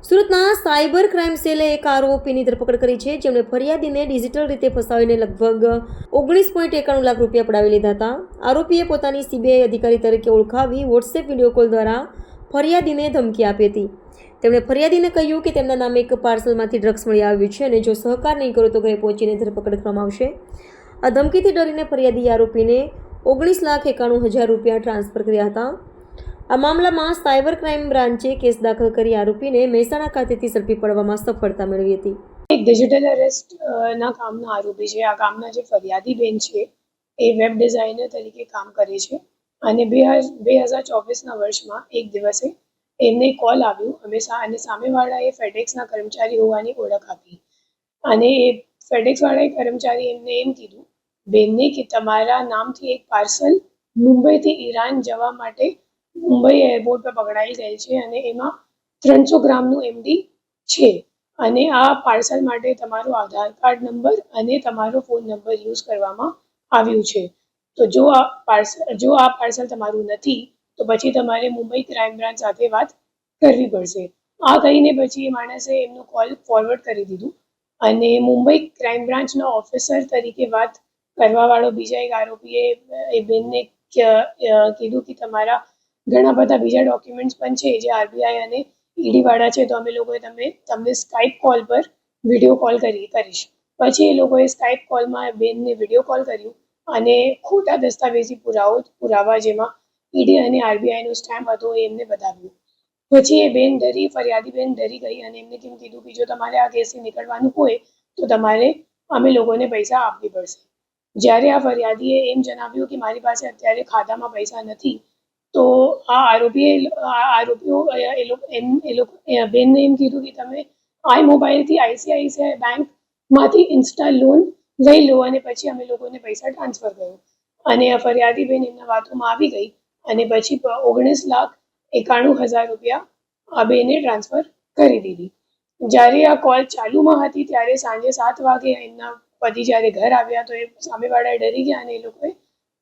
સુરતના cyber crime સેલે એક આરોપીની ધરપકડ કરી છે, જેમણે ફરિયાદીને ડિજિટલ રીતે ફસાવીને લગભગ 19.91 લાખ રૂપિયા પડાવી લીધા હતા. આરોપીએ પોતાની સીબીઆઈ અધિકારી તરીકે ઓળખાવી વોટ્સએપ વિડીયો કોલ દ્વારા ફરિયાદીને ધમકી આપી હતી. તેમણે ફરિયાદીને કહ્યું કે તેમના નામે એક પાર્સલમાંથી ડ્રગ્સ મળી આવ્યું છે અને જો સહકાર નહીં કરો તો ઘરે પહોંચીને ધરપકડ કરવામાં આવશે. આ ધમકીથી ડરીને ફરિયાદીએ આરોપીને 19,91,000 રૂપિયા ટ્રાન્સફર કર્યા હતા. આ મામલામાં સાયબર ક્રાઇમ બ્રાન્ચે કેસ દાખલ કરી આરોપીને મહેસાણા ખાતેથી ઝડપી પાડવામાં સફળતા મેળવી હતી. એક ડિજિટલ અરેસ્ટ ના કામના આરોપી છે. આ કામના જે ફરિયાદી બેન છે એ વેબ ડિઝાઇનર તરીકે કામ કરે છે અને 2024ના વર્ષમાં એક દિવસે એમને કોલ આવ્યું અને સામેવાળાએ ફેડેક્સના કર્મચારી હોવાની ઓળખ આપી અને એ ફેડેક્સવાળાએ કર્મચારી એમને એમ કીધું બેનને કે તમારા નામથી એક પાર્સલ મુંબઈથી ઈરાન જવા માટે મુંબઈ એરપોર્ટ પર પકડાઈ ગયેલ છે અને એમાં 300 ગ્રામનું MD છે અને આ પાર્સલ માટે તમારો આધાર કાર્ડ નંબર અને તમારો ફોન નંબર યુઝ કરવામાં આવ્યું છે. તો જો આ પાર્સલ તમારું નથી તો પછી તમારે મુંબઈ ક્રાઇમ બ્રાન્ચ સાથે વાત કરવી પડશે. આ કહીને પછી એ માણસે એમનું કોલ ફોરવર્ડ કરી દીધું અને મુંબઈ ક્રાઇમ બ્રાન્ચના ઓફિસર તરીકે વાત કરવાવાળો બીજા એક આરોપીએ એ બેનને કીધું કે તમારા ઘણા બધા બીજા ડોક્યુમેન્ટ્સ પણ છે જે RBI અને ED વાળા છે, તો અમે લોકોએ તમને સ્કાઇપ કોલ પર વિડીયો કોલ કરીશ. પછી એ લોકોએ સ્કાઇપ કોલમાં બેનને વિડીયો કોલ કર્યું અને ખોટા દસ્તાવેજી પુરાવા જેમાં ED અને RBIનો સ્ટેમ્પ હતો એ એમને બતાવ્યું. પછી એ બેન ફરિયાદી બેન ડરી ગઈ અને એમને કેમ કીધું કે જો તમારે આ કેસથી નીકળવાનું હોય તો તમારે અમે લોકોને પૈસા આપવી પડશે. જ્યારે આ ફરિયાદીએ એમ જણાવ્યું કે મારી પાસે અત્યારે ખાતામાં પૈસા નથી, તો આ આરોપીઓ બેનને એમ કીધું કે તમે મોબાઈલથી ICICI બેંકમાંથી ઇન્સ્ટા લોન લઈ લો અને પછી અમે લોકોને પૈસા ટ્રાન્સફર કરો. અને આ ફરિયાદી બેન એમના વાતોમાં આવી ગઈ અને પછી 19,91,000 રૂપિયા આ બેને ટ્રાન્સફર કરી દીધી. જ્યારે આ કોલ ચાલુમાં હતી ત્યારે સાંજે 7 વાગે એમના પતિ જ્યારે ઘર આવ્યા તો એ સામેવાળા ડરી ગયા અને એ લોકોએ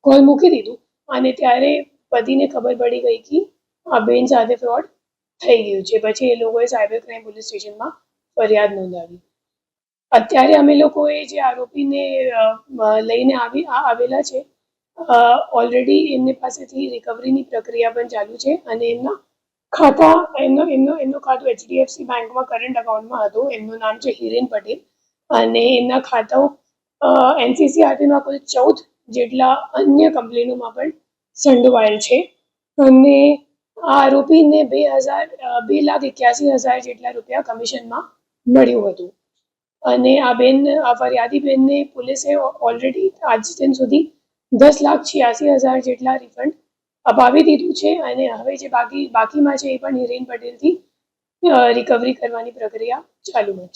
કોલ મૂકી દીધું અને ત્યારે પતિને ખબર પડી ગઈ કે આ બેન સાથે ફ્રોડ થઈ ગયું છે. પછી એ લોકોએ સાયબર ક્રાઇમ પોલીસ સ્ટેશનમાં ફરિયાદ નોંધાવી. અત્યારે અમે લોકોએ જે આરોપીને લઈને આવેલા છે ઓલરેડી એમની પાસેથી રિકવરીની પ્રક્રિયા પણ ચાલુ છે અને એમનું ખાતું HDFC બેંકમાં કરંટ અકાઉન્ટમાં હતું. એમનું નામ છે હિરેન પટેલ અને એમના ખાતાઓ NCCRBમાં કુલ 14 જેટલા અન્ય કંપનીઓમાં પણ સંડોવાયેલ છે અને આ આરોપીને 2,81,000 જેટલા રૂપિયા કમિશનમાં મળ્યું હતું અને આ ફરિયાદી બેનને પોલીસે ઓલરેડી આજ દિન સુધી 10,86,000 જેટલા રિફંડ અપાવી દીધું છે અને હવે જે બાકીમાં છે એ પણ હિરેન પટેલથી રિકવરી કરવાની પ્રક્રિયા ચાલુમાં છે.